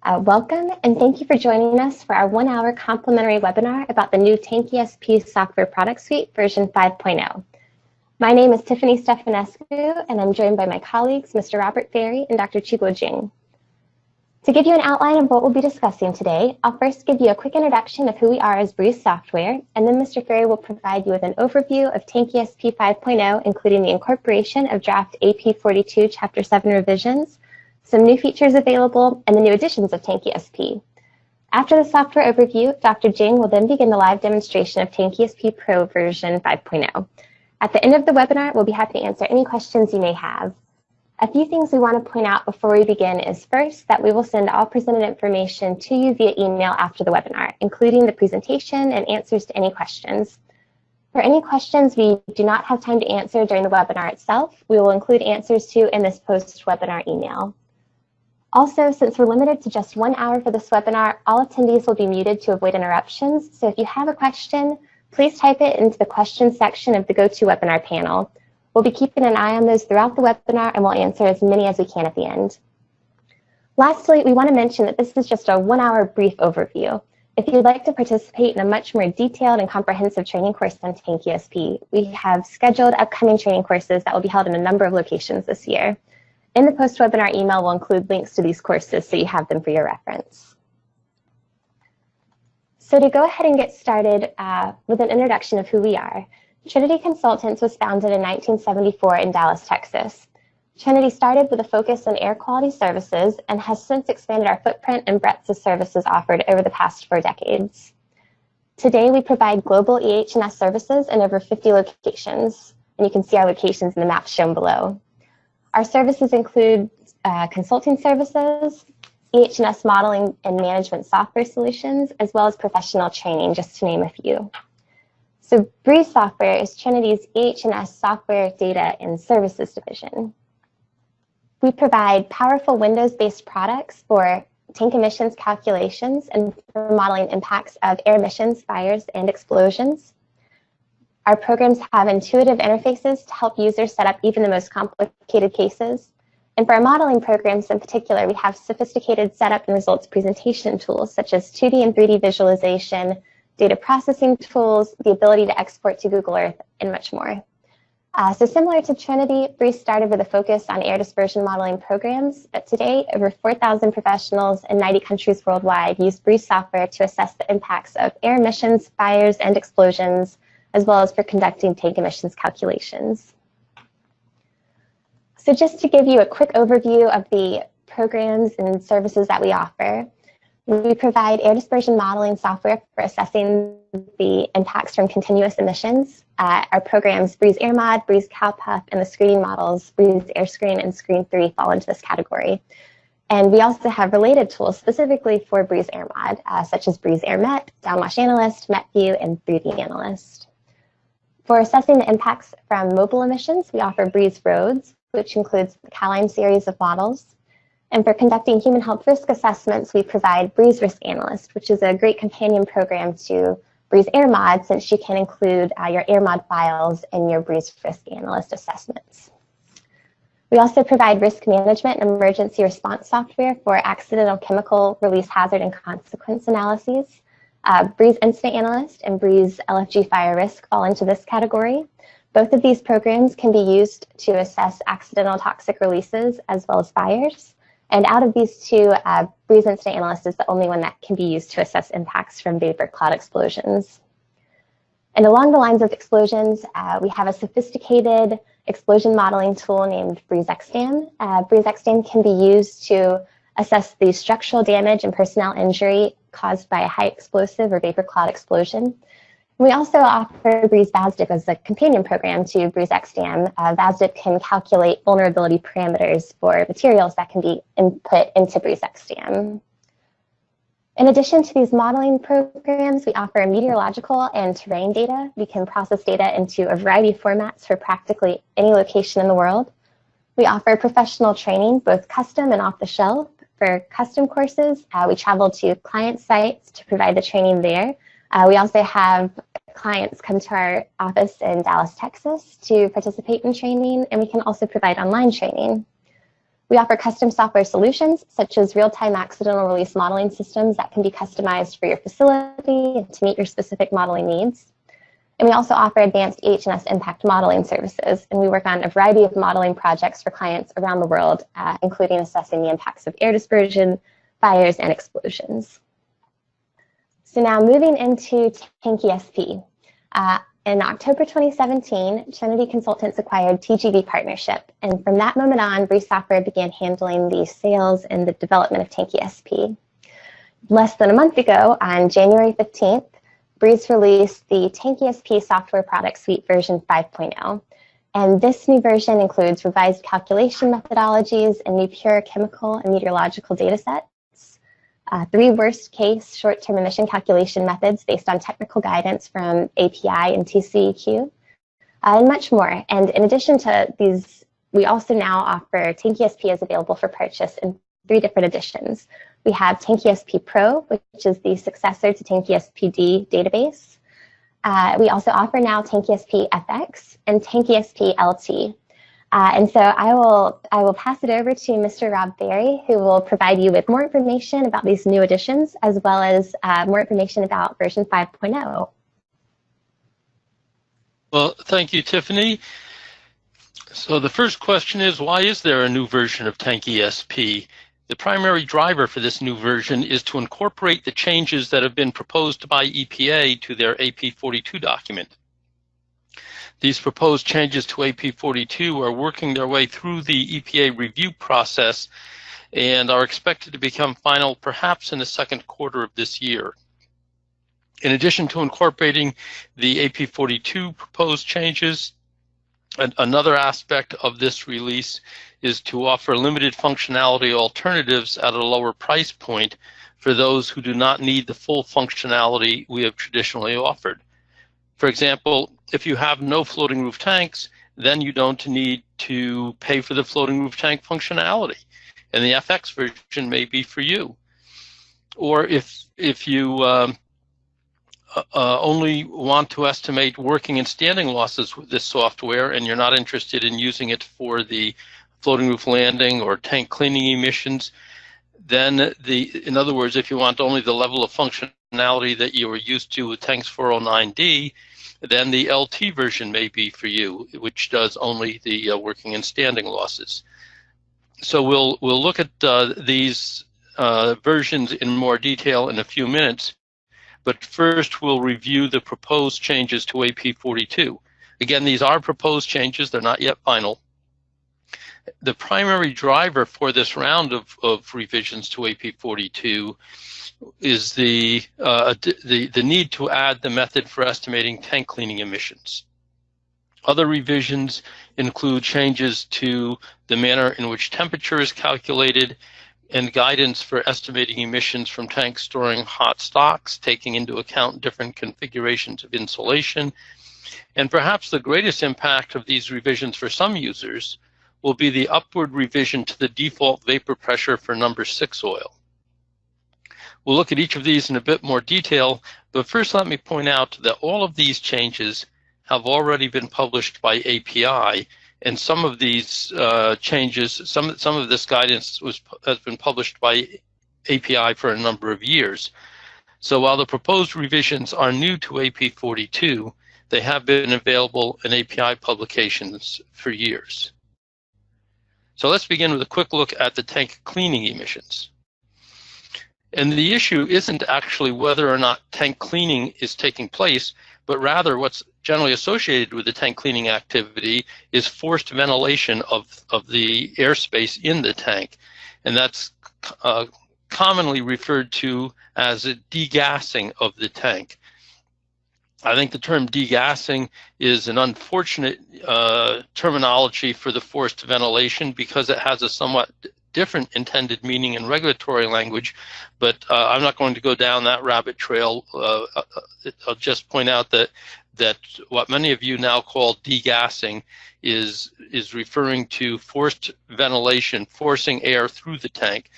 Welcome, and thank you for joining us for our 1-hour complimentary webinar about the new TankESP software product suite version 5.0. My name is Tiffany Stefanescu, and I'm joined by my colleagues, Mr. Robert Ferry and Dr. Chigo Jing. To give you an outline of what we'll be discussing today, I'll first give you a quick introduction of who we are as Breeze Software, and then Mr. Ferry will provide you with an overview of TankESP 5.0, including the incorporation of draft AP 42 Chapter 7 revisions, some new features available, and the new additions of TankESP. After the software overview, Dr. Jing will then begin the live demonstration of TankESP Pro version 5.0. At the end of the webinar, we'll be happy to answer any questions you may have. A few things we want to point out before we begin is first that we will send all presented information to you via email after the webinar, including the presentation and answers to any questions. For any questions we do not have time to answer during the webinar itself, we will include answers to in this post-webinar email. Also, since we're limited to just 1 hour for this webinar, all attendees will be muted to avoid interruptions. So if you have a question, please type it into the questions section of the GoToWebinar panel. We'll be keeping an eye on those throughout the webinar, and we'll answer as many as we can at the end. Lastly, we want to mention that this is just a 1 hour brief overview. If you'd like to participate in a much more detailed and comprehensive training course on TankESP, we have scheduled upcoming training courses that will be held in a number of locations this year. In the post-webinar email, we'll include links to these courses so you have them for your reference. So to go ahead and get started with an introduction of who we are, Trinity Consultants was founded in 1974 in Dallas, Texas. Trinity started with a focus on air quality services and has since expanded our footprint and breadth of services offered over the past 4 decades. Today, we provide global EH&S services in over 50 locations, and you can see our locations in the map shown below. Our services include consulting services, EH&S modeling and management software solutions, as well as professional training, just to name a few. So Breeze Software is Trinity's EH&S software, data, and services division. We provide powerful Windows-based products for tank emissions calculations and for modeling impacts of air emissions, fires, and explosions. Our programs have intuitive interfaces to help users set up even the most complicated cases. And for our modeling programs in particular, we have sophisticated setup and results presentation tools such as 2D and 3D visualization, data processing tools, the ability to export to Google Earth, and much more. So similar to Trinity, Breeze started with a focus on air dispersion modeling programs, but today over 4,000 professionals in 90 countries worldwide use Breeze software to assess the impacts of air emissions, fires, and explosions, as well as for conducting tank emissions calculations. So just to give you a quick overview of the programs and services that we offer, we provide air dispersion modeling software for assessing the impacts from continuous emissions. Our programs Breeze AirMod, Breeze CalPuff, and the screening models, Breeze AirScreen and Screen3 fall into this category. And we also have related tools specifically for Breeze AirMod, such as Breeze AirMet, Downwash Analyst, METView, and 3D Analyst. For assessing the impacts from mobile emissions, we offer Breeze Roads, which includes the Caline series of models. And for conducting human health risk assessments, we provide Breeze Risk Analyst, which is a great companion program to Breeze AirMod, since you can include your AirMod files in your Breeze Risk Analyst assessments. We also provide risk management and emergency response software for accidental chemical release hazard and consequence analyses. Breeze Incident Analyst and Breeze LFG Fire Risk fall into this category. Both of these programs can be used to assess accidental toxic releases as well as fires. And out of these two, Breeze Incident Analyst is the only one that can be used to assess impacts from vapor cloud explosions. And along the lines of explosions, we have a sophisticated explosion modeling tool named Breeze XDAM. Breeze XDAM can be used to assess the structural damage and personnel injury caused by a high explosive or vapor cloud explosion. We also offer Breeze VASDIP as a companion program to Breeze XDAM. VASDIP can calculate vulnerability parameters for materials that can be input into Breeze XDAM. In addition to these modeling programs, we offer meteorological and terrain data. We can process data into a variety of formats for practically any location in the world. We offer professional training, both custom and off the shelf. For custom courses, we travel to client sites to provide the training there. We also have clients come to our office in Dallas, Texas to participate in training, and we can also provide online training. We offer custom software solutions, such as real-time accidental release modeling systems that can be customized for your facility and to meet your specific modeling needs. And we also offer advanced EH&S impact modeling services, and we work on a variety of modeling projects for clients around the world, including assessing the impacts of air dispersion, fires, and explosions. So now moving into TankESP. In October 2017, Trinity Consultants acquired TGV Partnership, and from that moment on, Breeze Software began handling the sales and the development of TankESP. Less than a month ago, on January 15th, Breeze released the TankESP software product suite version 5.0. And this new version includes revised calculation methodologies and new pure chemical and meteorological data sets, 3 worst-case short-term emission calculation methods based on technical guidance from API and TCEQ, and much more. And in addition to these, we also now offer TankESP as available for purchase in 3 different editions. We have TankESP Pro, which is the successor to TankESP-D database. We also offer now TankESP FX and TankESP LT. And so I will pass it over to Mr. Rob Berry, who will provide you with more information about these new additions, as well as more information about version 5.0. Well, thank you, Tiffany. So the first question is, why is there a new version of TankESP? The primary driver for this new version is to incorporate the changes that have been proposed by EPA to their AP42 document. These proposed changes to AP42 are working their way through the EPA review process and are expected to become final perhaps in the second quarter of this year. In addition to incorporating the AP42 proposed changes, another aspect of this release is to offer limited functionality alternatives at a lower price point for those who do not need the full functionality we have traditionally offered. For example, if you have no floating roof tanks, then you don't need to pay for the floating roof tank functionality, and the FX version may be for you. Or if you only want to estimate working and standing losses with this software and you're not interested in using it for the floating roof landing or tank cleaning emissions, then in other words, if you want only the level of functionality that you were used to with Tanks 409D, then the LT version may be for you, which does only the working and standing losses. So we'll look at these versions in more detail in a few minutes. But first, we'll review the proposed changes to AP42. Again, these are proposed changes. They're not yet final. The primary driver for this round of revisions to AP42 is the need to add the method for estimating tank cleaning emissions. Other revisions include changes to the manner in which temperature is calculated and guidance for estimating emissions from tanks storing hot stocks, taking into account different configurations of insulation. And perhaps the greatest impact of these revisions for some users will be the upward revision to the default vapor pressure for number 6 oil. We'll look at each of these in a bit more detail, but first let me point out that all of these changes have already been published by API, and some of these changes, some of this guidance has been published by API for a number of years. So while the proposed revisions are new to AP42, they have been available in API publications for years. So let's begin with a quick look at the tank cleaning emissions. And the issue isn't actually whether or not tank cleaning is taking place, but rather what's generally associated with the tank cleaning activity is forced ventilation of the airspace in the tank. And that's commonly referred to as a degassing of the tank. I think the term degassing is an unfortunate terminology for the forced ventilation because it has a somewhat different intended meaning in regulatory language, but I'm not going to go down that rabbit trail. I'll just point out that what many of you now call degassing is referring to forced ventilation, forcing air through the tank.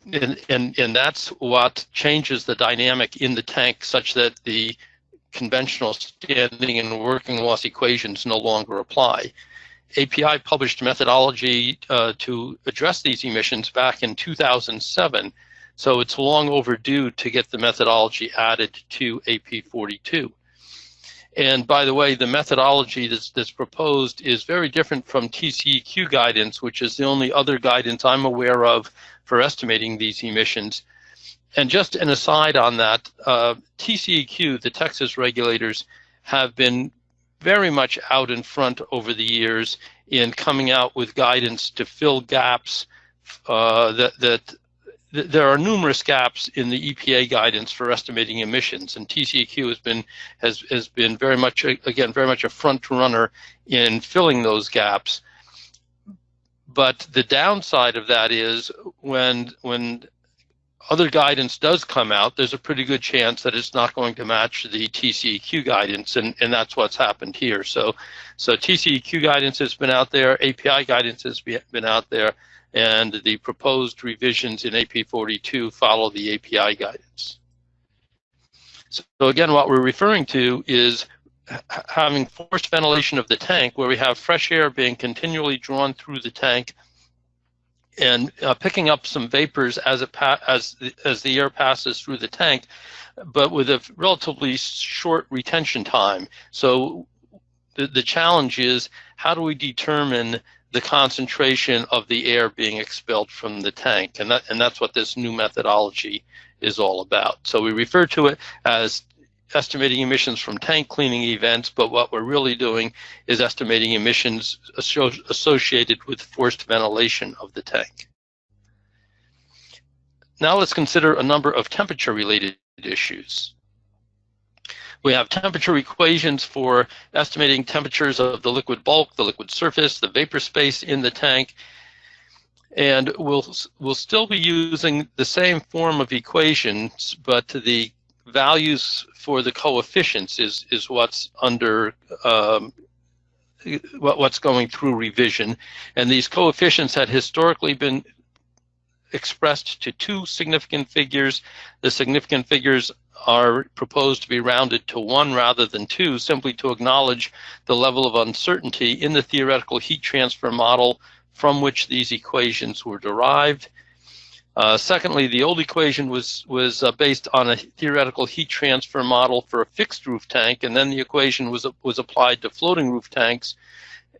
And that's what changes the dynamic in the tank such that the conventional standing and working loss equations no longer apply. API published methodology to address these emissions back in 2007, so it's long overdue to get the methodology added to AP 42. And by the way, the methodology that's proposed is very different from TCEQ guidance, which is the only other guidance I'm aware of for estimating these emissions. And just an aside on that, TCEQ, the Texas regulators, have been very much out in front over the years in coming out with guidance to fill gaps there are numerous gaps in the EPA guidance for estimating emissions, and TCEQ has been very much a front runner in filling those gaps. But the downside of that is when other guidance does come out, there's a pretty good chance that it's not going to match the TCEQ guidance, and that's what's happened here. So TCEQ guidance has been out there, API guidance has been out there, and the proposed revisions in AP 42 follow the API guidance. So again, what we're referring to is having forced ventilation of the tank, where we have fresh air being continually drawn through the tank and picking up some vapors as the air passes through the tank, but with a relatively short retention time. So the challenge is, how do we determine the concentration of the air being expelled from the tank? And that's what this new methodology is all about. So we refer to it as estimating emissions from tank cleaning events, but what we're really doing is estimating emissions associated with forced ventilation of the tank. Now let's consider a number of temperature-related issues. We have temperature equations for estimating temperatures of the liquid bulk, the liquid surface, the vapor space in the tank, and we'll still be using the same form of equations, but the values for the coefficients is what's under what's going through revision, and these coefficients had historically been expressed to two significant figures. The significant figures are proposed to be rounded to 1 rather than 2, simply to acknowledge the level of uncertainty in the theoretical heat transfer model from which these equations were derived. Secondly, the old equation was based on a theoretical heat transfer model for a fixed roof tank, and then the equation was applied to floating roof tanks,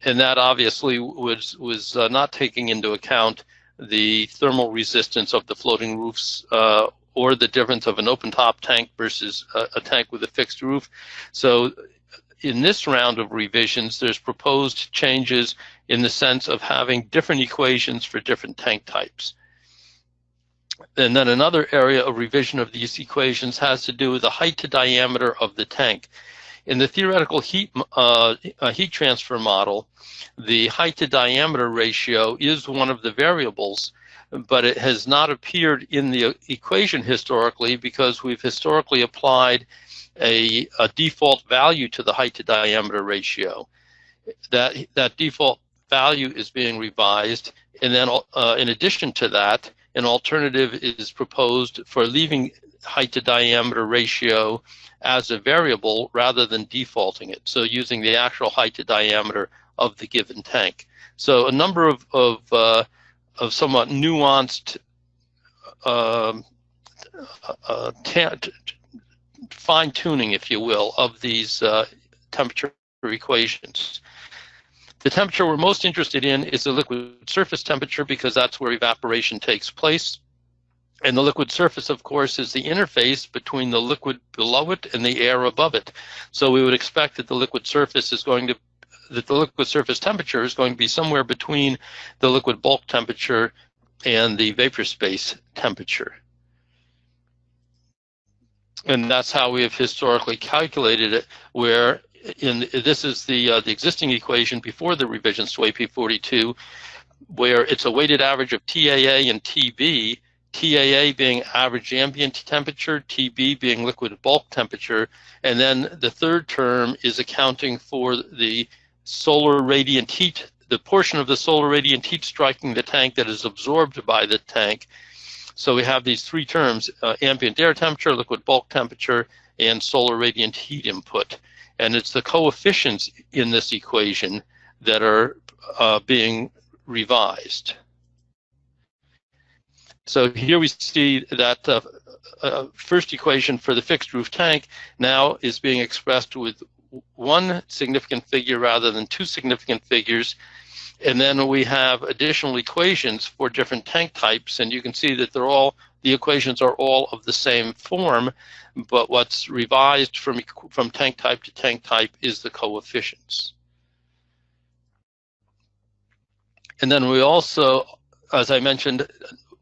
and that obviously was not taking into account the thermal resistance of the floating roofs or the difference of an open top tank versus a tank with a fixed roof. So in this round of revisions, there's proposed changes in the sense of having different equations for different tank types. And then another area of revision of these equations has to do with the height to diameter of the tank. In the theoretical heat transfer model, the height to diameter ratio is one of the variables, but it has not appeared in the equation historically, because we've historically applied a default value to the height to diameter ratio. That default value is being revised, and then in addition to that, an alternative is proposed for leaving height to diameter ratio as a variable rather than defaulting it, so using the actual height to diameter of the given tank. So a number of somewhat nuanced fine-tuning, if you will, of these temperature equations. The temperature we're most interested in is the liquid surface temperature, because that's where evaporation takes place. And the liquid surface, of course, is the interface between the liquid below it and the air above it. So we would expect that the liquid surface temperature is going to be somewhere between the liquid bulk temperature and the vapor space temperature. And that's how we have historically calculated it, where this is the existing equation before the revisions to AP 42, where it's a weighted average of TAA and TB, TAA being average ambient temperature, TB being liquid bulk temperature, and then the third term is accounting for the solar radiant heat, the portion of the solar radiant heat striking the tank that is absorbed by the tank. So we have these three terms, ambient air temperature, liquid bulk temperature, and solar radiant heat input. And it's the coefficients in this equation that are being revised. So here we see that first equation for the fixed roof tank now is being expressed with one significant figure rather than two significant figures. And then we have additional equations for different tank types, and you can see that the equations are all of the same form, but what's revised from tank type to tank type is the coefficients. And then we also, as I mentioned,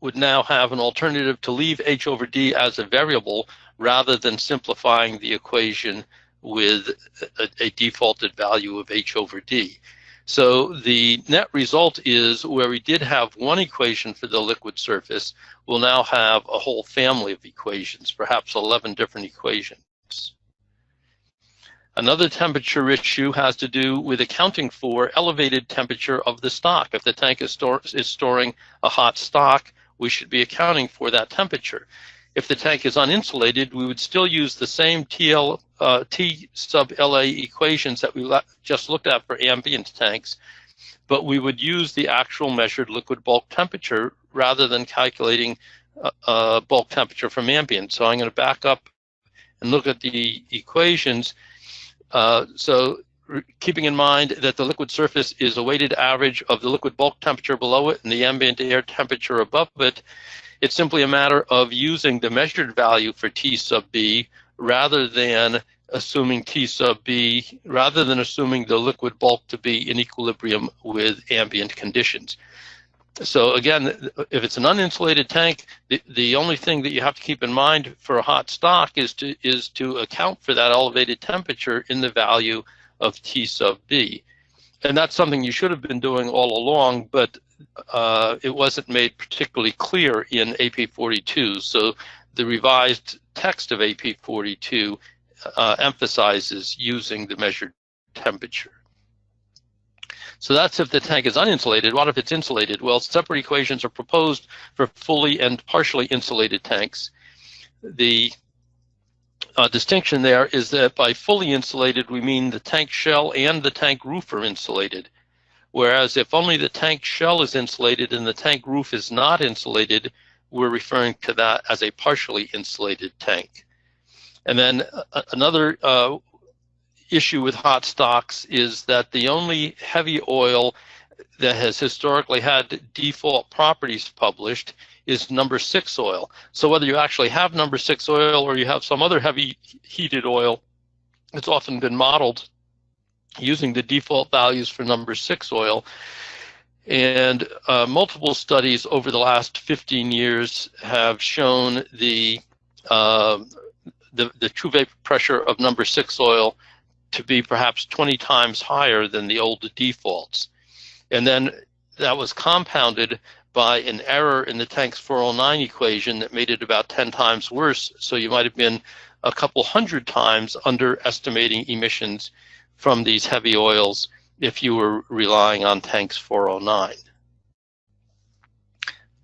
would now have an alternative to leave h over d as a variable rather than simplifying the equation with a defaulted value of h over d. So the net result is where we did have one equation for the liquid surface, we'll now have a whole family of equations, perhaps 11 different equations. Another temperature issue has to do with accounting for elevated temperature of the stock. If the tank is storing a hot stock, we should be accounting for that temperature. If the tank is uninsulated, we would still use the same T sub LA equations that we just looked at for ambient tanks, but we would use the actual measured liquid bulk temperature rather than calculating bulk temperature from ambient. So I'm going to back up and look at the equations. Keeping in mind that the liquid surface is a weighted average of the liquid bulk temperature below it and the ambient air temperature above it, it's simply a matter of using the measured value for T sub B rather than assuming the liquid bulk to be in equilibrium with ambient conditions. So again, if it's an uninsulated tank, the only thing that you have to keep in mind for a hot stock is to account for that elevated temperature in the value of T sub B. And that's something you should have been doing all along, but it wasn't made particularly clear in AP 42. So the revised text of AP 42 emphasizes using the measured temperature. So that's if the tank is uninsulated. What if it's insulated? Well, separate equations are proposed for fully and partially insulated tanks. The distinction there is that by fully insulated, we mean the tank shell and the tank roof are insulated. Whereas if only the tank shell is insulated and the tank roof is not insulated, we're referring to that as a partially insulated tank. And then another issue with hot stocks is that the only heavy oil that has historically had default properties published is number 6 oil. So whether you actually have number 6 oil or you have some other heavy heated oil, it's often been modeled using the default values for number 6 oil. And multiple studies over the last 15 years have shown the true vapor pressure of number 6 oil to be perhaps 20 times higher than the old defaults. And then that was compounded by an error in the tank's 409 equation that made it about 10 times worse. So you might have been a couple hundred times underestimating emissions from these heavy oils if you were relying on tank's 409.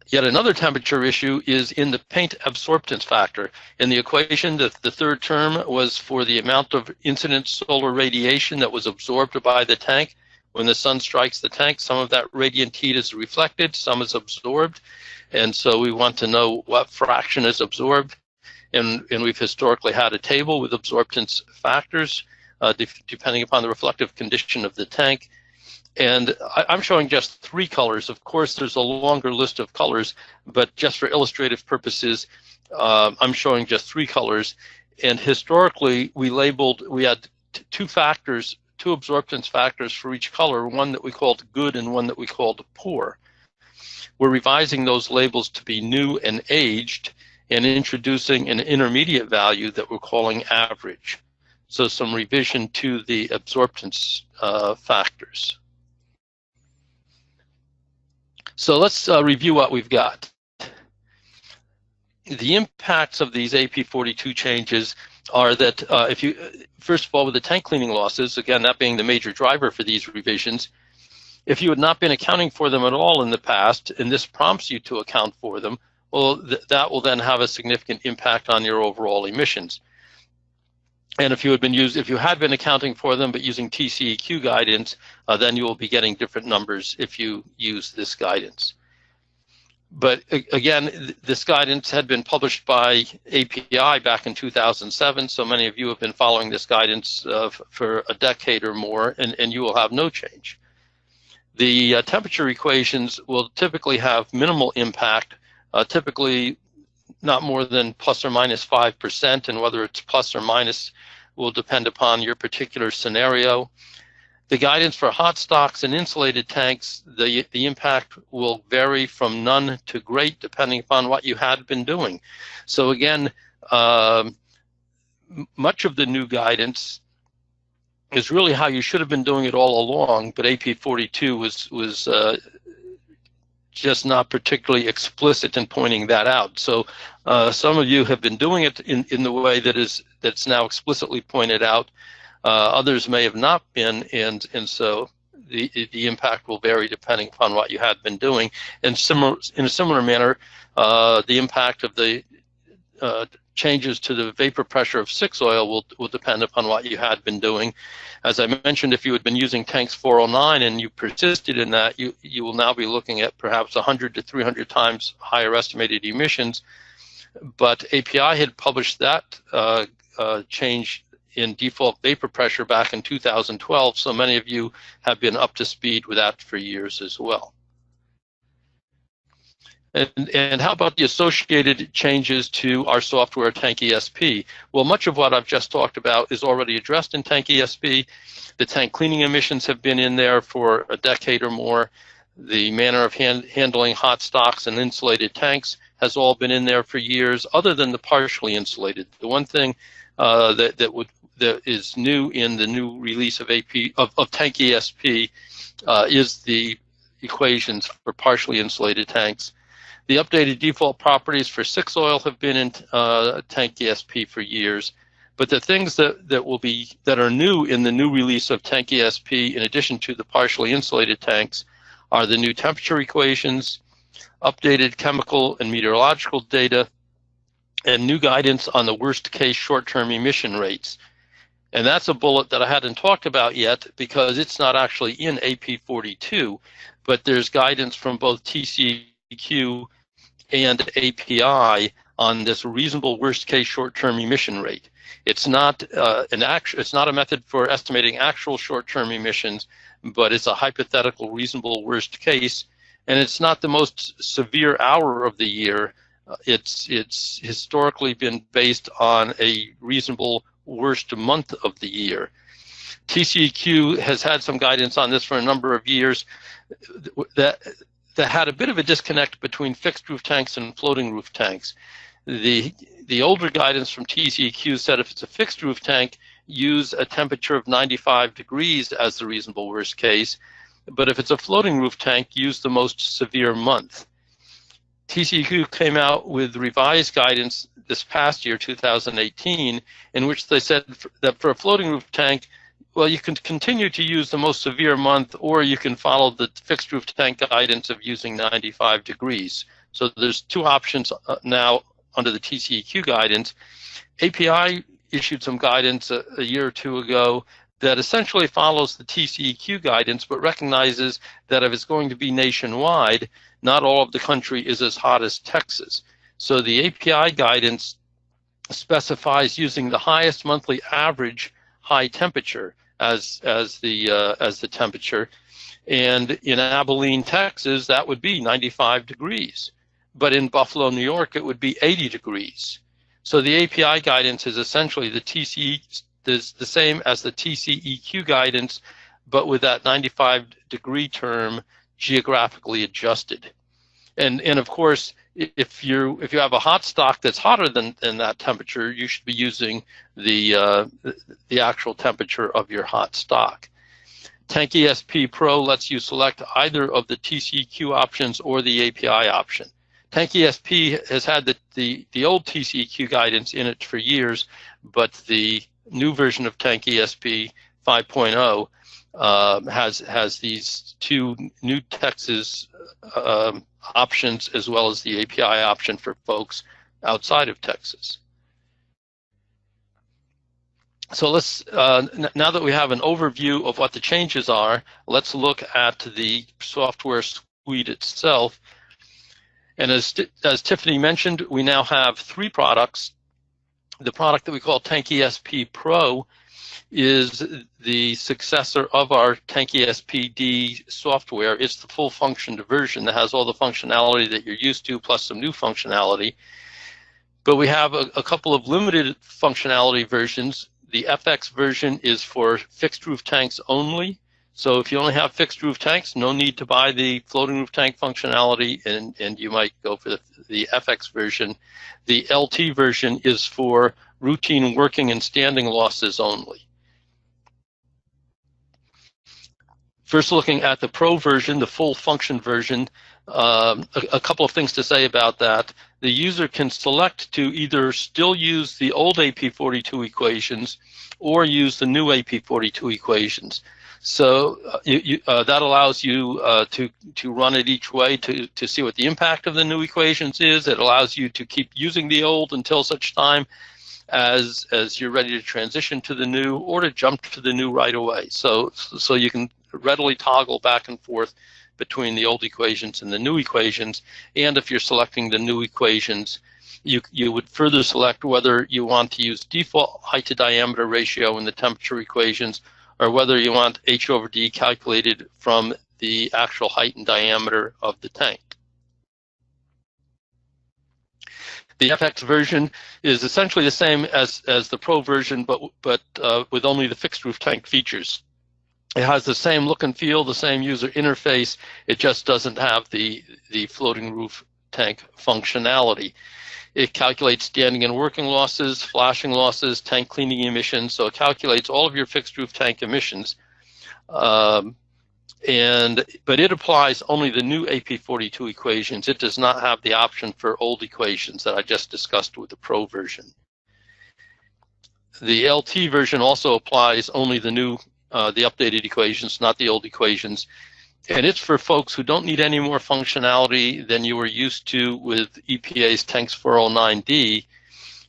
Yet another temperature issue is in the paint absorptance factor. In the equation, the third term was for the amount of incident solar radiation that was absorbed by the tank. When the sun strikes the tank, some of that radiant heat is reflected, some is absorbed. And so we want to know what fraction is absorbed. And we've historically had a table with absorptance factors depending upon the reflective condition of the tank. And I'm showing just 3 colors. Of course, there's a longer list of colors, but just for illustrative purposes, I'm showing just 3 colors. And historically, we had 2 absorptance factors for each color, one that we called good and one that we called poor. We're revising those labels to be new and aged and introducing an intermediate value that we're calling average. So some revision to the absorptance factors. So let's review what we've got. The impacts of these AP42 changes are that first of all, with the tank cleaning losses, again, that being the major driver for these revisions, if you had not been accounting for them at all in the past, and this prompts you to account for them, well, that will then have a significant impact on your overall emissions. And if you had been accounting for them but using TCEQ guidance, then you will be getting different numbers if you use this guidance. But again, this guidance had been published by API back in 2007, so many of you have been following this guidance for a decade or more, and you will have no change. The temperature equations will typically have minimal impact, typically not more than plus or minus 5%, and whether it's plus or minus will depend upon your particular scenario. The guidance for hot stocks and insulated tanks, the impact will vary from none to great depending upon what you had been doing. So again, much of the new guidance is really how you should have been doing it all along, but AP 42 was just not particularly explicit in pointing that out. So some of you have been doing it in the way that's now explicitly pointed out. Others may have not been, and so the impact will vary depending upon what you had been doing. And in a similar manner, the impact of the changes to the vapor pressure of 6 oil will depend upon what you had been doing. As I mentioned, if you had been using tanks 409 and you persisted in that, you will now be looking at perhaps 100 to 300 times higher estimated emissions. But API had published that change in default vapor pressure back in 2012, so many of you have been up to speed with that for years as well. And how about the associated changes to our software, TankESP? Well, much of what I've just talked about is already addressed in TankESP. The tank cleaning emissions have been in there for a decade or more. The manner of handling hot stocks and insulated tanks has all been in there for years, other than the partially insulated. The one thing that is new in the new release of TankESP is the equations for partially insulated tanks. The updated default properties for 6 oil have been in TankESP for years, but the things that are new in the new release of TankESP, in addition to the partially insulated tanks, are the new temperature equations, updated chemical and meteorological data, and new guidance on the worst case short-term emission rates. And that's a bullet that I hadn't talked about yet because it's not actually in AP 42, but there's guidance from both TCEQ and API on this reasonable worst case short-term emission rate. It's not it's not a method for estimating actual short-term emissions, but it's a hypothetical reasonable worst case, and it's not the most severe hour of the year. It's historically been based on a reasonable worst month of the year. TCEQ has had some guidance on this for a number of years that had a bit of a disconnect between fixed roof tanks and floating roof tanks. The older guidance from TCEQ said if it's a fixed roof tank, use a temperature of 95 degrees as the reasonable worst case, but if it's a floating roof tank, use the most severe month. TCEQ came out with revised guidance this past year, 2018, in which they said that for a floating roof tank, well, you can continue to use the most severe month, or you can follow the fixed roof tank guidance of using 95 degrees. So there's two options now under the TCEQ guidance. API issued some guidance a year or two ago that essentially follows the TCEQ guidance, but recognizes that if it's going to be nationwide, not all of the country is as hot as Texas. So the API guidance specifies using the highest monthly average high temperature as the temperature, and in Abilene, Texas, that would be 95 degrees, but in Buffalo, New York, it would be 80 degrees. So the API guidance is essentially the same as the TCEQ guidance, but with that 95 degree term geographically adjusted. And of course, if you have a hot stock that's hotter than that temperature, you should be using the actual temperature of your hot stock. TankESP Pro lets you select either of the TCEQ options or the API option. TankESP has had the old TCEQ guidance in it for years, but the new version of TankESP 5.0 has these two new Texas options, as well as the API option for folks outside of Texas. So let's, now that we have an overview of what the changes are, let's look at the software suite itself. And as Tiffany mentioned, we now have 3 products. The product that we call TankESP Pro is the successor of our TankESP D software. It's the full function version that has all the functionality that you're used to, plus some new functionality. But we have a couple of limited functionality versions. The FX version is for fixed roof tanks only. So if you only have fixed roof tanks, no need to buy the floating roof tank functionality, and you might go for the FX version. The LT version is for routine working and standing losses only. First, looking at the Pro version, the full function version, a couple of things to say about that. The user can select to either still use the old AP42 equations or use the new AP42 equations. So that allows you to run it each way to see what the impact of the new equations is. It allows you to keep using the old until such time as you're ready to transition to the new, or to jump to the new right away. So you can readily toggle back and forth between the old equations and the new equations. And if you're selecting the new equations, you would further select whether you want to use default height to diameter ratio in the temperature equations, or whether you want H over D calculated from the actual height and diameter of the tank. The FX version is essentially the same as the Pro version, but with only the fixed roof tank features. It has the same look and feel, the same user interface. It just doesn't have the floating roof tank functionality. It calculates standing and working losses, flashing losses, tank cleaning emissions. So it calculates all of your fixed roof tank emissions. But it applies only the new AP42 equations. It does not have the option for old equations that I just discussed with the Pro version. The LT version also applies only the new, the updated equations, not the old equations. And it's for folks who don't need any more functionality than you were used to with EPA's Tanks 409D.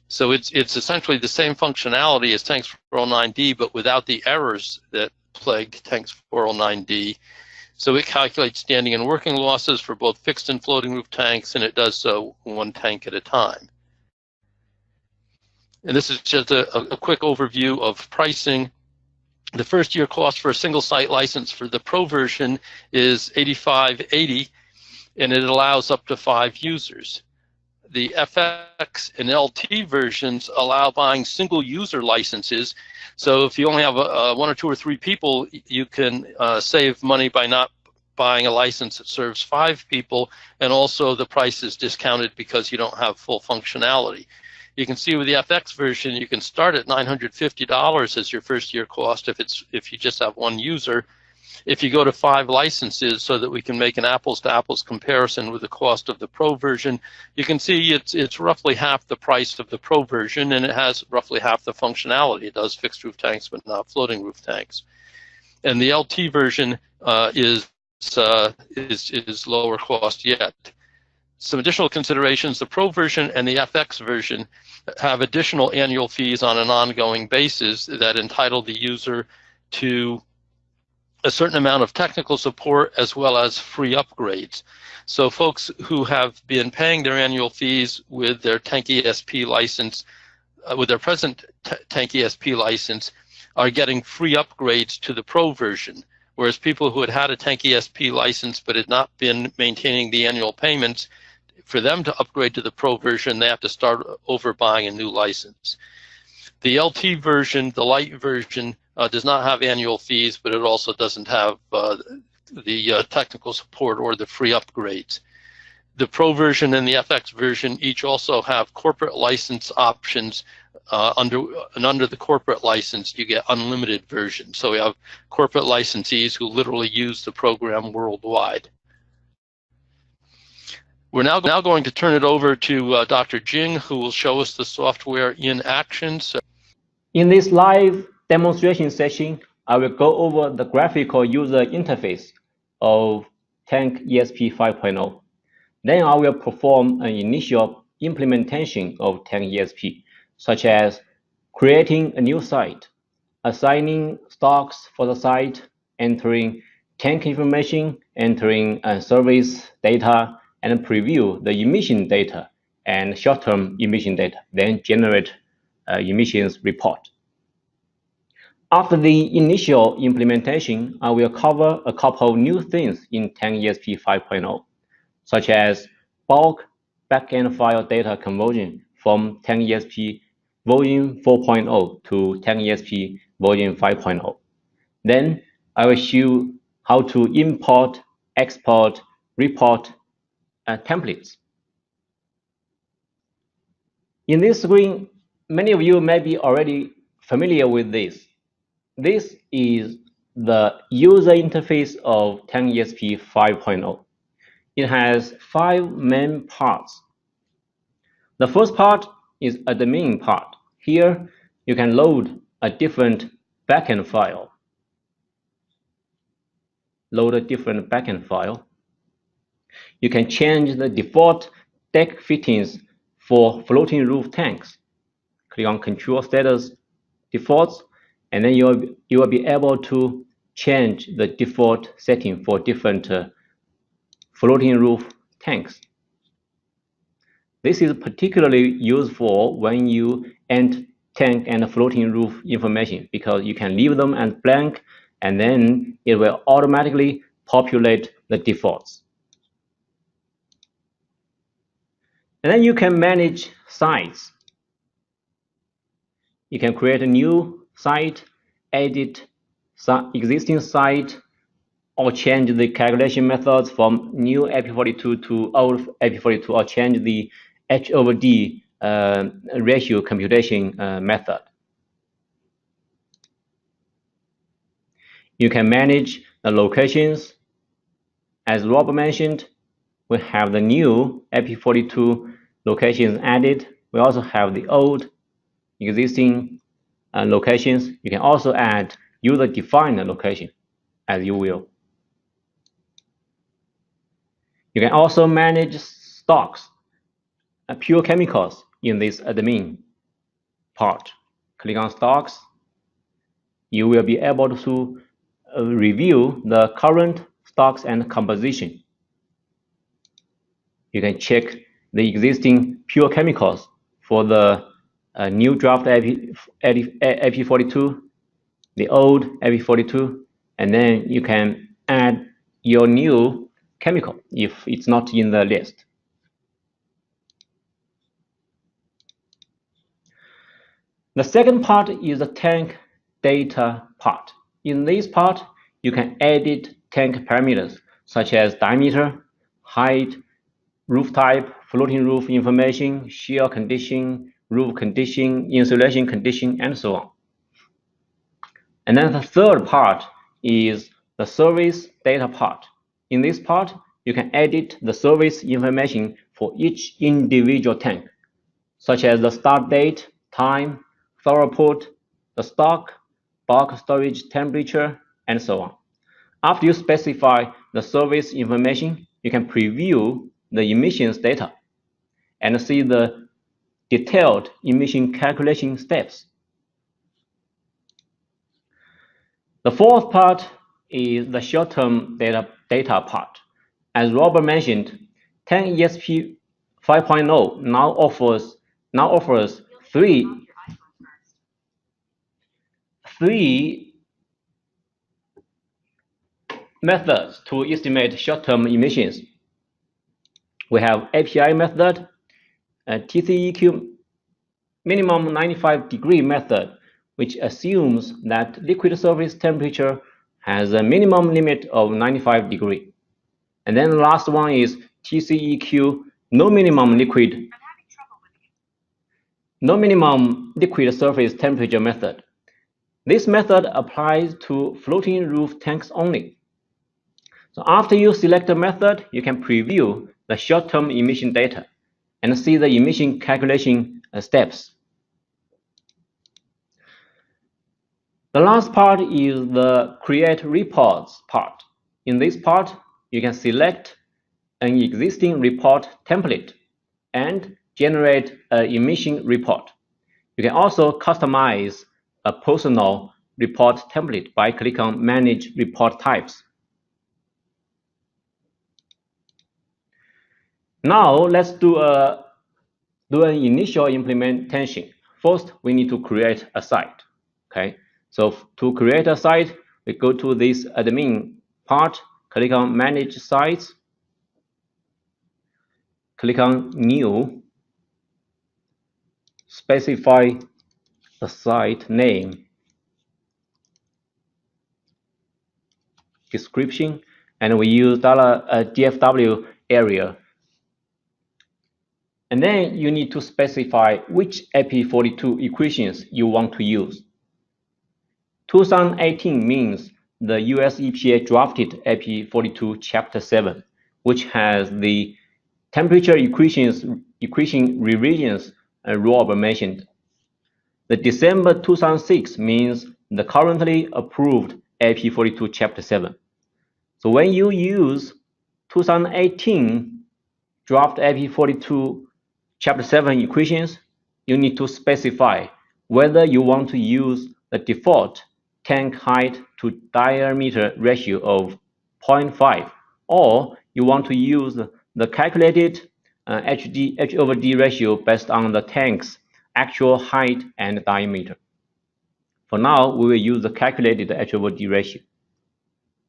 So it's essentially the same functionality as Tanks 409D, but without the errors that plagued Tanks 409D. So it calculates standing and working losses for both fixed and floating roof tanks, and it does so 1 tank at a time. And this is just a quick overview of pricing. The first year cost for a single site license for the Pro version is $85.80, and it allows up to 5 users. The FX and LT versions allow buying single user licenses. So if you only have 1 or 2 or 3 people, you can save money by not buying a license that serves 5 people, and also the price is discounted because you don't have full functionality. You can see with the FX version, you can start at $950 as your first year cost if you just have 1 user. If you go to 5 licenses, so that we can make an apples to apples comparison with the cost of the Pro version, you can see it's roughly half the price of the Pro version, and it has roughly half the functionality. It does fixed roof tanks, but not floating roof tanks. And the LT version is lower cost yet. Some additional considerations: the Pro version and the FX version have additional annual fees on an ongoing basis that entitle the user to a certain amount of technical support as well as free upgrades. So folks who have been paying their annual fees with their TankESP license, with their present TankESP license, are getting free upgrades to the Pro version, whereas people who had a TankESP license but had not been maintaining the annual payments, for them to upgrade to the Pro version, they have to start over buying a new license. The LT version, the light version, does not have annual fees, but it also doesn't have the technical support or the free upgrades. The Pro version and the FX version each also have corporate license options. Under the corporate license, you get unlimited versions. So we have corporate licensees who literally use the program worldwide. We're now going to turn it over to Dr. Jing, who will show us the software in action. So, in this live demonstration session, I will go over the graphical user interface of TankESP 5.0. Then I will perform an initial implementation of TankESP, such as creating a new site, assigning stocks for the site, entering tank information, entering service data, and preview the emission data and short-term emission data, then generate emissions report. After the initial implementation, I will cover a couple of new things in TankESP 5.0, such as bulk backend file data conversion from TankESP version 4.0 to TankESP version 5.0. Then I will show how to import, export, report templates. In this screen, many of you may be already familiar with this. This is the user interface of TankESP 5.0. It has 5 main parts. The first part is admin part. Here, you can load a different backend file. Load a different backend file. You can change the default deck fittings for floating roof tanks. Click on Control Status Defaults, and then you will be able to change the default setting for different floating roof tanks. This is particularly useful when you enter tank and floating roof information, because you can leave them as blank and then it will automatically populate the defaults. And then you can manage sites. You can create a new site, edit existing site, or change the calculation methods from new AP42 to old AP42, or change the H/D ratio computation method. You can manage the locations. As Rob mentioned, we have the new AP42 locations added. We also have the old existing locations. You can also add user-defined location as you will. You can also manage stocks, pure chemicals in this admin part. Click on stocks. You will be able to review the current stocks and composition. You can check the existing pure chemicals for the new draft AP42, the old AP42, and then you can add your new chemical if it's not in the list. The second part is the tank data part. In this part, you can edit tank parameters such as diameter, height, roof type, floating roof information, shear condition, roof condition, insulation condition, and so on. And then the third part is the service data part. In this part, you can edit the service information for each individual tank, such as the start date, time, throughput, the stock, bulk storage temperature, and so on. After you specify the service information, you can preview the emissions data and see the detailed emission calculation steps. The fourth part is the short-term data part. As Robert mentioned, TankESP 5.0 now offers three methods to estimate short-term emissions. We have API method, TCEQ minimum 95-degree method, which assumes that liquid surface temperature has a minimum limit of 95 degrees. And then the last one is TCEQ no minimum liquid surface temperature method. This method applies to floating roof tanks only. So after you select a method, you can preview the short-term emission data and see the emission calculation steps. The last part is the create reports part. In this part, you can select an existing report template and generate an emission report. You can also customize a personal report template by clicking on Manage Report Types. Now let's do an initial implementation. First, we need to create a site. Okay, so to create a site, we go to this admin part, click on Manage Sites, click on New, specify the site name, description, and we use $DFW area. And then you need to specify which AP42 equations you want to use. 2018 means the US EPA drafted AP42 Chapter 7, which has the temperature equation revisions Rob mentioned. The December 2006 means the currently approved AP42 Chapter 7. So when you use 2018 draft AP42 Chapter 7 equations, you need to specify whether you want to use the default tank height to diameter ratio of 0.5 or you want to use the calculated H over D ratio based on the tank's actual height and diameter. For now, we will use the calculated H over D ratio.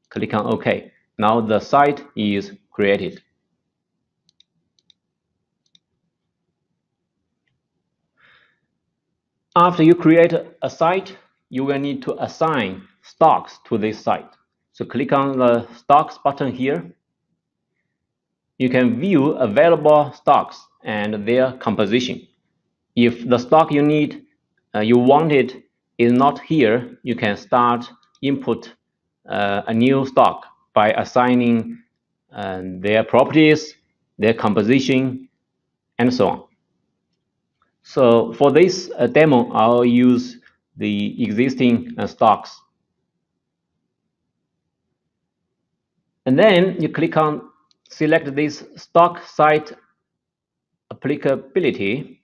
Click on OK. Now the site is created. After you create a site, you will need to assign stocks to this site. So click on the stocks button here. You can view available stocks and their composition. If the stock you need, you wanted is not here, you can start input a new stock by assigning their properties, their composition, and so on. So for this demo, I'll use the existing stocks. And then you click on select this stock site applicability,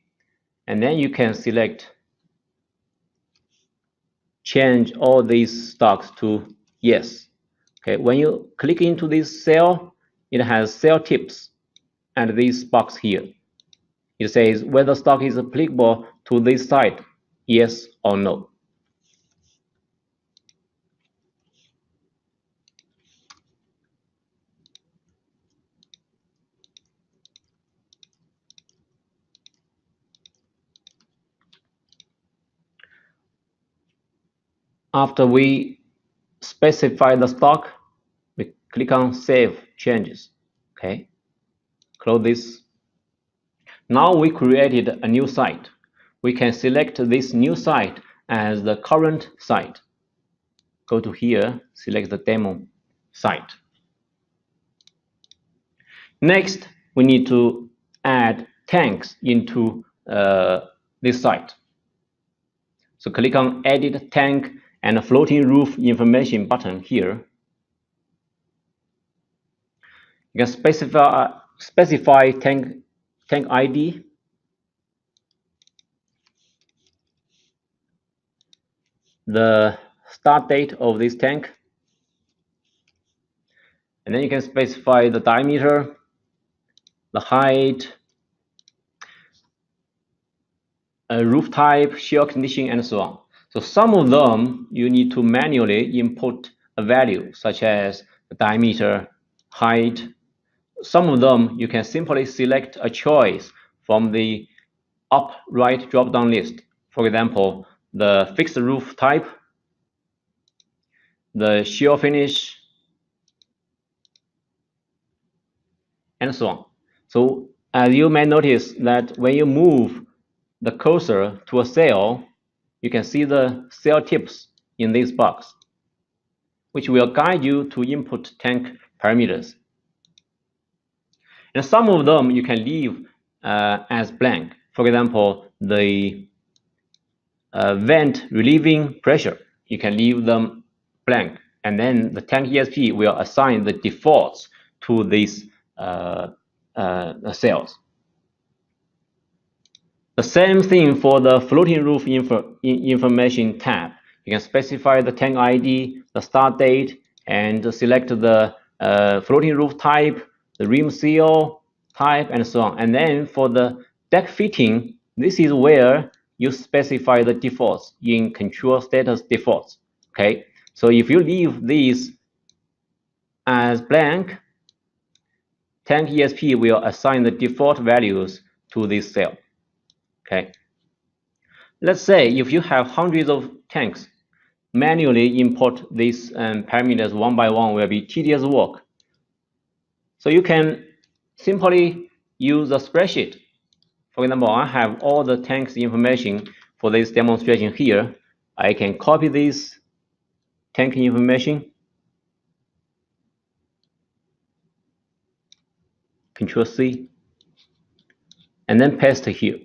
and then you can select change all these stocks to yes. Okay, when you click into this cell, it has cell tips and this box here. It says whether stock is applicable to this site, yes or no. After we specify the stock, we click on Save Changes. Okay, close this. Now we created a new site. We can select this new site as the current site. Go to here, select the demo site. Next, we need to add tanks into this site. So click on Edit Tank and Floating Roof Information button here. You can specify tank ID, the start date of this tank, and then you can specify the diameter, the height, roof type, shear condition, and so on. So some of them you need to manually input a value such as the diameter, height. Some of them you can simply select a choice from the up right drop down list. For example, the fixed roof type, the shear finish, and so on. So as you may notice that when you move the cursor to a cell, you can see the cell tips in this box, which will guide you to input tank parameters. And some of them you can leave as blank. For example, the vent relieving pressure, you can leave them blank, and then the TankESP will assign the defaults to these cells. The same thing for the floating roof information tab. You can specify the tank ID, the start date, and select the floating roof type, the rim seal type, and so on. And then for the deck fitting, this is where you specify the defaults in control status defaults. Okay, so if you leave these as blank, TankESP will assign the default values to this cell. Okay. Let's say if you have hundreds of tanks, manually import these parameters one by one will be tedious work. So you can simply use a spreadsheet. For example, I have all the tanks information for this demonstration here. I can copy this tank information, Control C, and then paste here.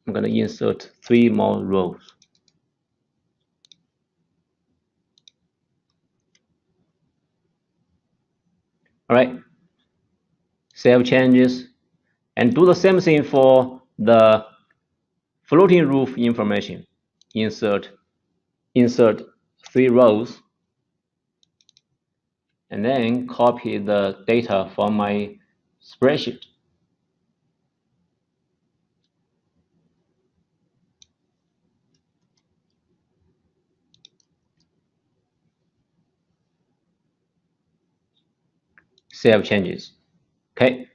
I'm going to insert 3 more rows. All right, save changes, and do the same thing for the floating roof information. Insert 3 rows, and then copy the data from my spreadsheet. Save changes. Okay.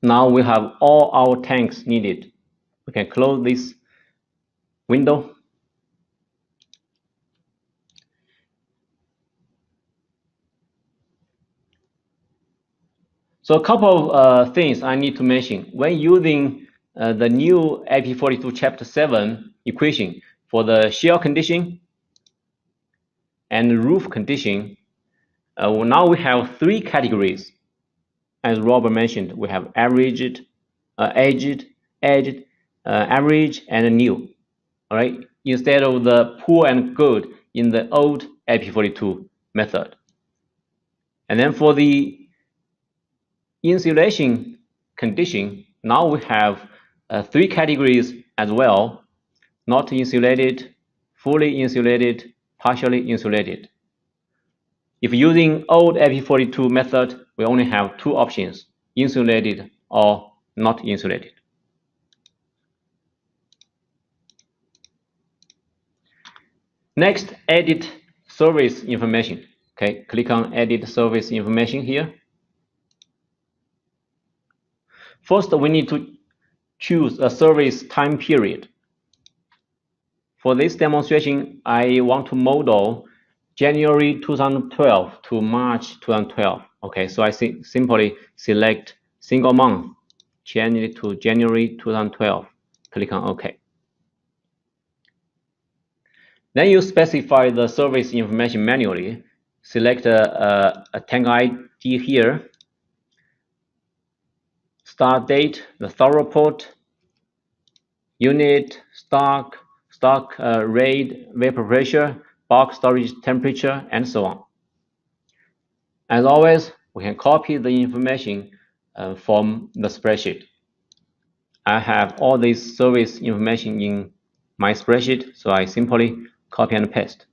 Now we have all our tanks needed. We can close this window. So a couple of things I need to mention. When using the new IP42 Chapter 7 equation for the shell condition and roof condition, now we have 3 categories. As Robert mentioned, we have averaged, edged, average, and new. All right, instead of the poor and good in the old IP42 method. And then for the insulation condition, now we have 3 categories as well: not insulated, fully insulated, partially insulated. If using old IP42 method, we only have 2 options: insulated or not insulated. Next, edit service information. Okay, click on edit service information here. First, we need to choose a service time period. For this demonstration, I want to model January 2012 to March 2012. Okay, so I simply select single month, change it to January 2012. Click on OK. Then you specify the service information manually. Select a tank ID here, start date, the thorough port, unit, stock rate, vapor pressure, bulk storage temperature, and so on. As always, we can copy the information from the spreadsheet. I have all this service information in my spreadsheet, so I simply copy and paste.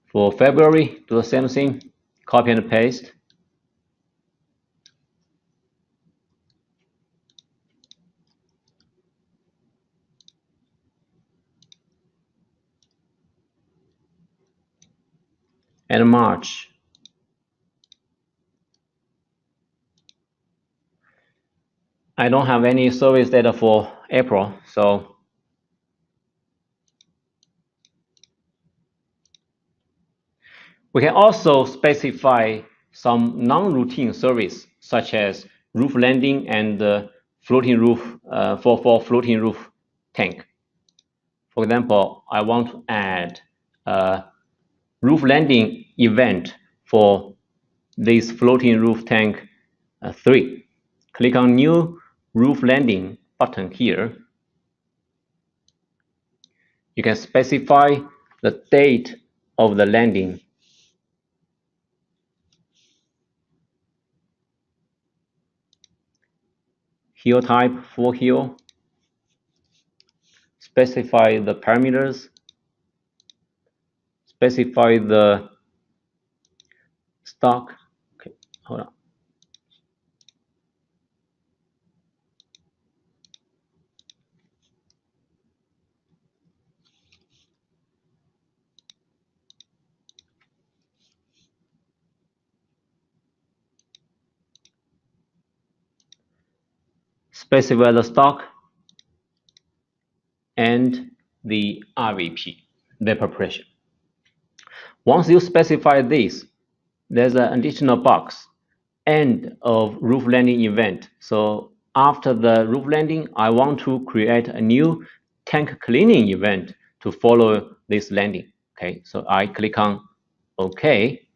For February, do the same thing, copy and paste. And March. I don't have any service data for April, so we can also specify some non-routine service, such as roof landing and floating roof for floating roof tank. For example, I want to add a roof landing event for this floating roof tank 3. click on New Roof Landing button here. You can specify the date of the landing. Hill type, full hill. Specify the parameters. Specify the stock. Okay, hold on. Specify the stock and the RVP, vapor pressure. Once you specify this, there's an additional box, end of roof landing event. So after the roof landing, I want to create a new tank cleaning event to follow this landing. Okay, so I click on OK.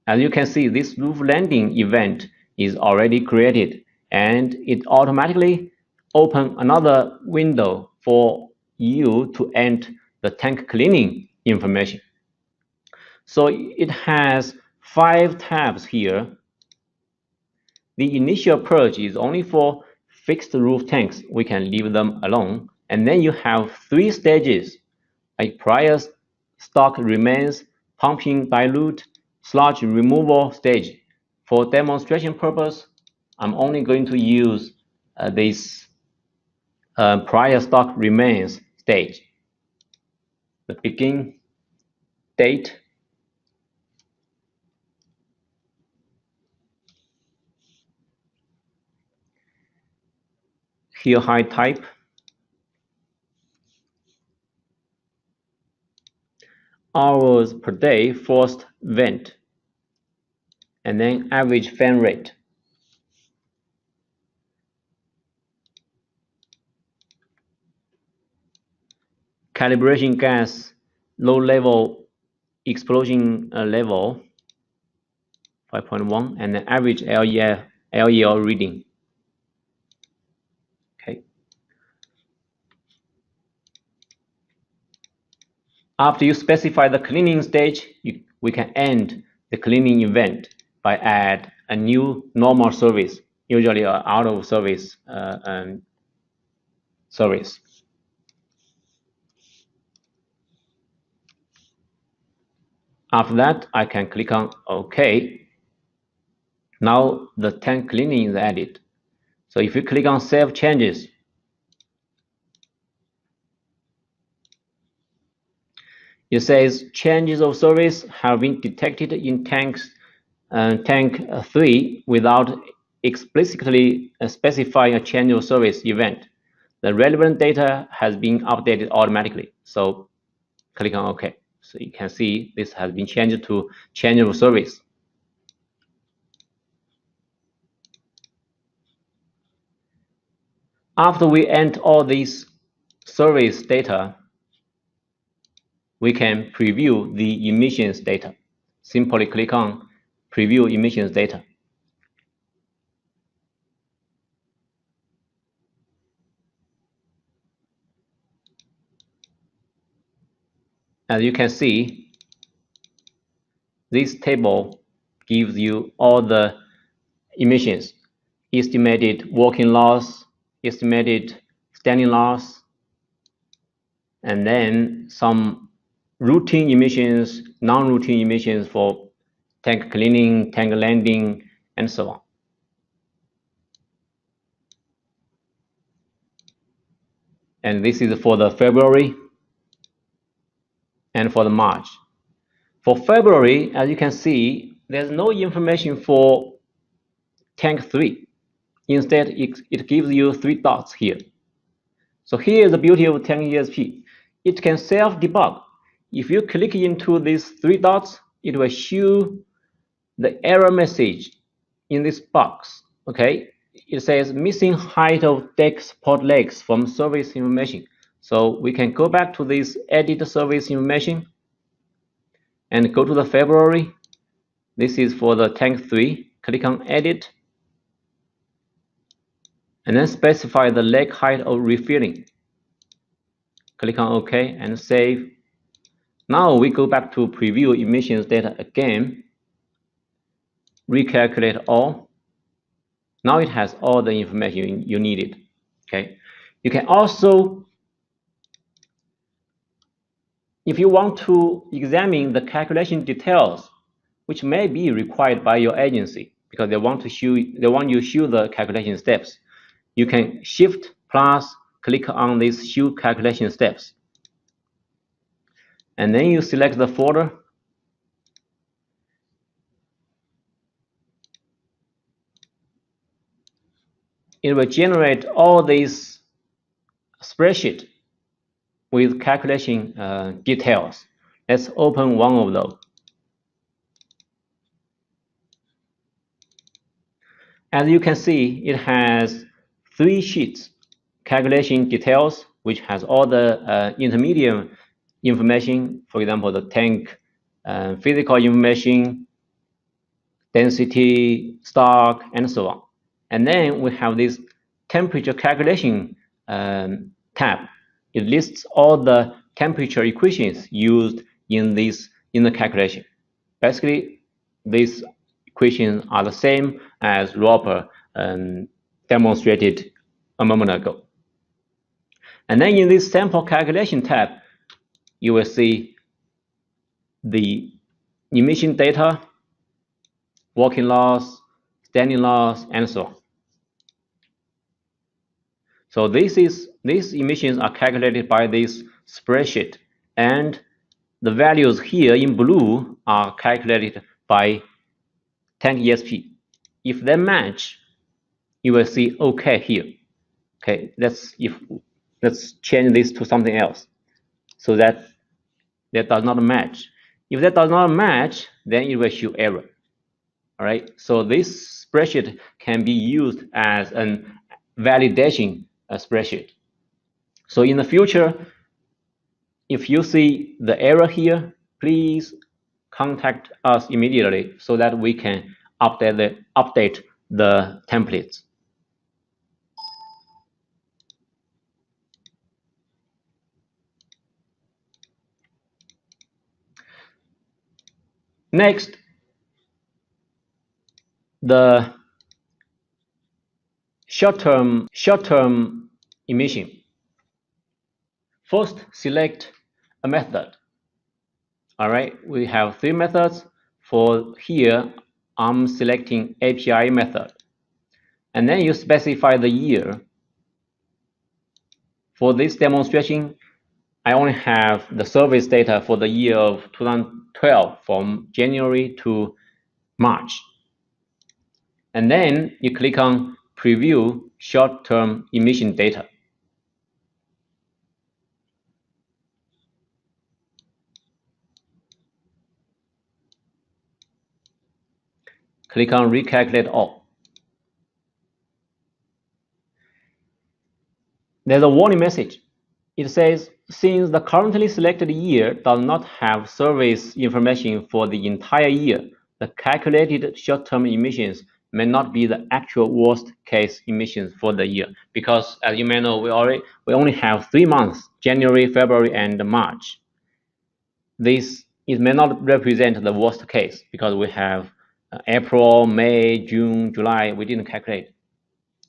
As you can see, this roof landing event is already created, and it automatically opens another window for you to enter the tank cleaning information. So it has 5 tabs here. The initial purge is only for fixed roof tanks. We can leave them alone. And then you have 3 stages. A prior stock remains, pumping dilute, sludge removal stage. For demonstration purpose, I'm only going to use this prior stock remains stage. The begin date, here height type, hours per day forced vent, and then average fan rate. Calibration gas, low level explosion level 5.1, and then average LEL reading. Okay. After you specify the cleaning stage, we can end the cleaning event by add a new normal service, usually an out of service service. After that, I can click on OK. Now the tank cleaning is added. So if you click on Save Changes, it says changes of service have been detected in tank 3 without explicitly specifying a change of service event. The relevant data has been updated automatically. So click on OK. So you can see this has been changed to change of service. After we enter all these service data, we can preview the emissions data. Simply click on Preview Emissions Data. As you can see, this table gives you all the emissions, estimated working loss, estimated standing loss, and then some routine emissions, non-routine emissions for tank cleaning, tank landing, and so on. And this is for the February and for the March. For February, as you can see, there's no information for tank 3. Instead, it gives you 3 dots here. So here is the beauty of TankESP. It can self-debug. If you click into these 3 dots, it will show the error message in this box. Okay, it says missing height of deck support legs from service information. So we can go back to this edit service information and go to the February. This is for the tank 3. Click on edit. and then specify the leg height of refilling. Click on OK and save. Now we go back to preview emissions data again, recalculate all. Now it has all the information you needed. Okay, you can also, if you want to examine the calculation details, which may be required by your agency because they want you to show the calculation steps, you can Shift plus click on these show calculation steps, and then you select the folder. It will generate all these spreadsheet with calculation details. Let's open one of those. As you can see, it has 3 sheets: calculation details, which has all the intermediate information, for example, the tank physical information, density, stock, and so on. And then we have this temperature calculation tab. It lists all the temperature equations used in the calculation. Basically, these equations are the same as Roper demonstrated a moment ago. And then in this sample calculation tab, you will see the emission data, working loss, standing loss, and so on. So these emissions are calculated by this spreadsheet, and the values here in blue are calculated by TankESP. If they match, you will see OK here. Okay, let's change this to something else so that does not match. If that does not match, then it will show error. All right, so this spreadsheet can be used as a validation spreadsheet. So in the future, if you see the error here, please contact us immediately so that we can update the templates. Next, the short-term emission. First, select a method. All right, we have 3 methods. For here, I'm selecting API method. And then you specify the year. For this demonstration, I only have the service data for the year of 2012 from January to March. And then you click on Preview Short-Term Emission Data. Click on Recalculate All. There's a warning message. It says, since the currently selected year does not have service information for the entire year, the calculated short-term emissions may not be the actual worst-case emissions for the year, because as you may know, we only have 3 months: January, February, and March. It may not represent the worst case because we have April, May, June, July. We didn't calculate.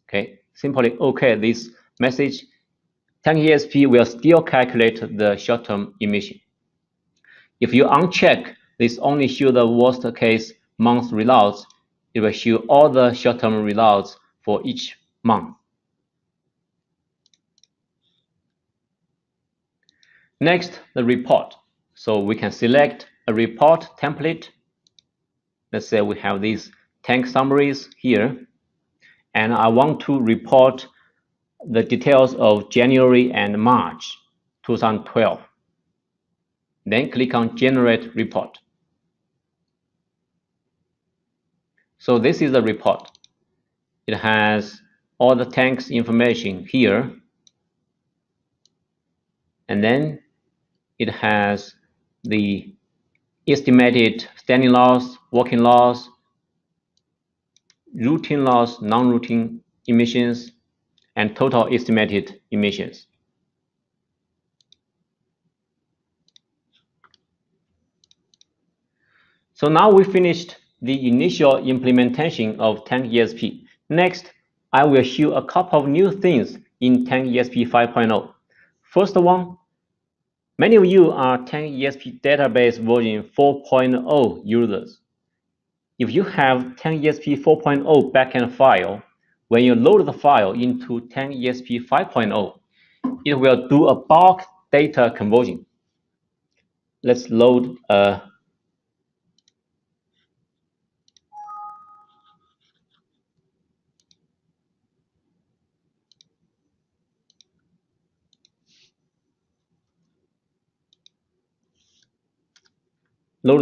Okay, simply OK this message. TankESP will still calculate the short-term emission. If you uncheck this only show the worst case month results, it will show all the short-term results for each month. Next, the report. So we can select a report template. Let's say we have these tank summaries here, and I want to report the details of January and March 2012. Then click on Generate Report. So this is the report. It has all the tanks information here, and then it has the estimated standing loss, working loss, routine loss, non-routine emissions, and total estimated emissions. So now we finished the initial implementation of TankESP. Next, I will show a couple of new things in TankESP 5.0. First one, many of you are TankESP database version 4.0 users. If you have TankESP 4.0 backend file, when you load the file into TankESP 5.0, it will do a bulk data conversion. Let's load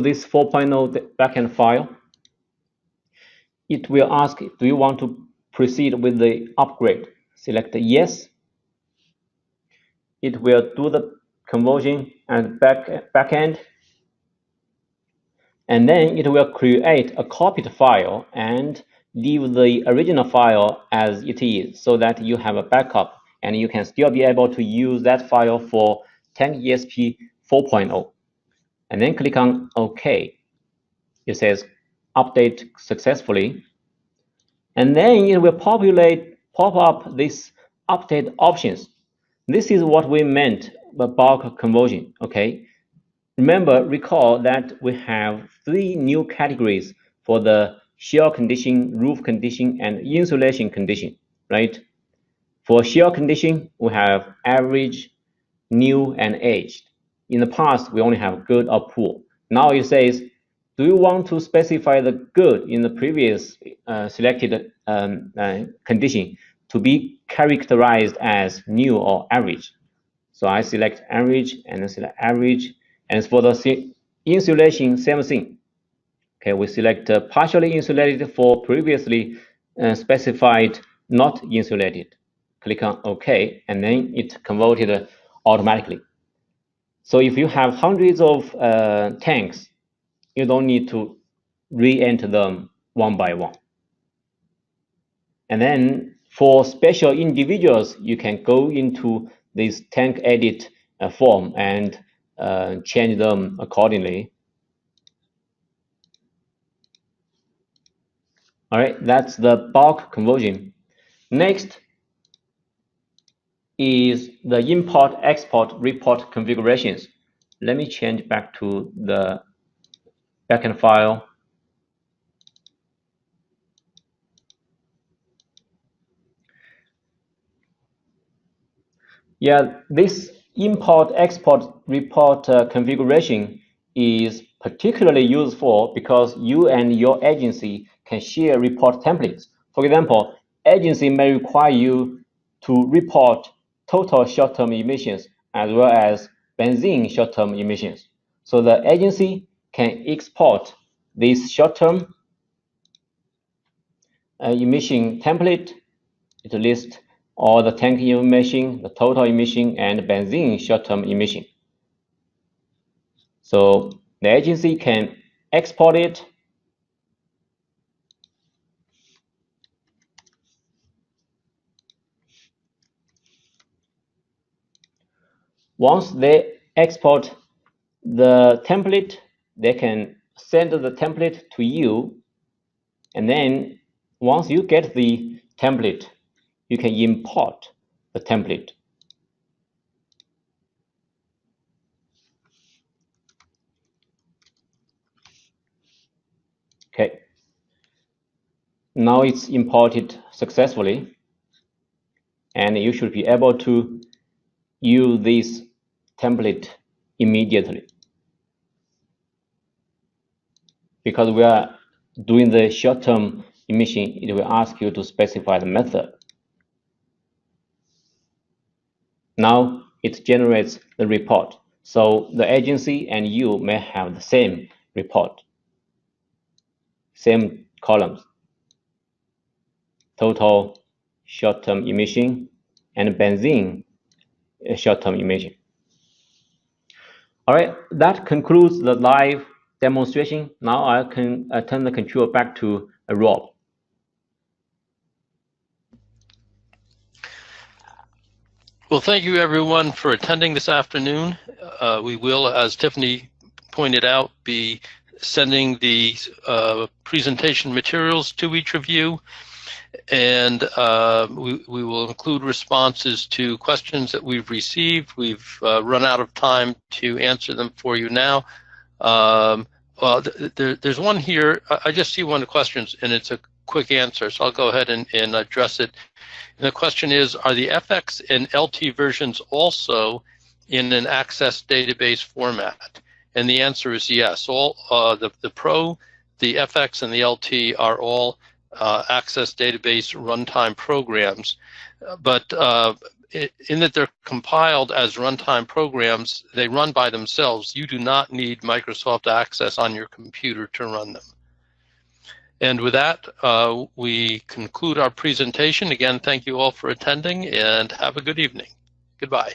this 4.0 backend file. It will ask, do you want to proceed with the upgrade? Select yes. It will do the conversion and backend, and then it will create a copied file and leave the original file as it is, so that you have a backup and you can still be able to use that file for TankESP 4.0. And then click on OK. It says update successfully, and then it will pop up these update options. This is what we meant by bulk conversion. Okay, recall that we have 3 new categories for the shell condition, roof condition, and insulation condition, right? For shell condition, we have average, new, and aged. In the past, we only have good or poor. Now it says, do you want to specify the good in the previous selected condition to be characterized as new or average? So I select average and then select average. And for the insulation, same thing. Okay, we select partially insulated for previously specified not insulated. Click on OK, and then it converted automatically. So if you have hundreds of tanks, you don't need to re-enter them one by one. And then for special individuals, you can go into this tank edit form and change them accordingly. All right, that's the bulk conversion. Next is the import-export report configurations. Let me change back to the backend file. Yeah, this import-export report configuration is particularly useful because you and your agency can share report templates. For example, agency may require you to report total short-term emissions as well as benzene short-term emissions. So the agency can export this short-term emission template. It lists all the tank emission, the total emission, and benzene short-term emission. So the agency can export it. Once they export the template, they can send the template to you. And then once you get the template, you can import the template. Okay. Now it's imported successfully, and you should be able to use this template immediately. Because we are doing the short-term emission, it will ask you to specify the method. Now it generates the report. So the agency and you may have the same report, same columns, total short-term emission and benzene short-term emission. All right, that concludes the live demonstration. Now I can turn the control back to Rob. Well, thank you everyone for attending this afternoon. We will, as Tiffany pointed out, be sending the presentation materials to each of you, and we will include responses to questions that we've received. We've run out of time to answer them for you now. Well, there's one here. I just see one of the questions, and it's a quick answer, so I'll go ahead and address it. And the question is, are the FX and LT versions also in an Access database format? And the answer is yes. All the Pro, the FX, and the LT are all Access database runtime programs, but in that they're compiled as runtime programs, they run by themselves. You do not need Microsoft Access on your computer to run them. And with that, we conclude our presentation. Again, thank you all for attending, and have a good evening. Goodbye.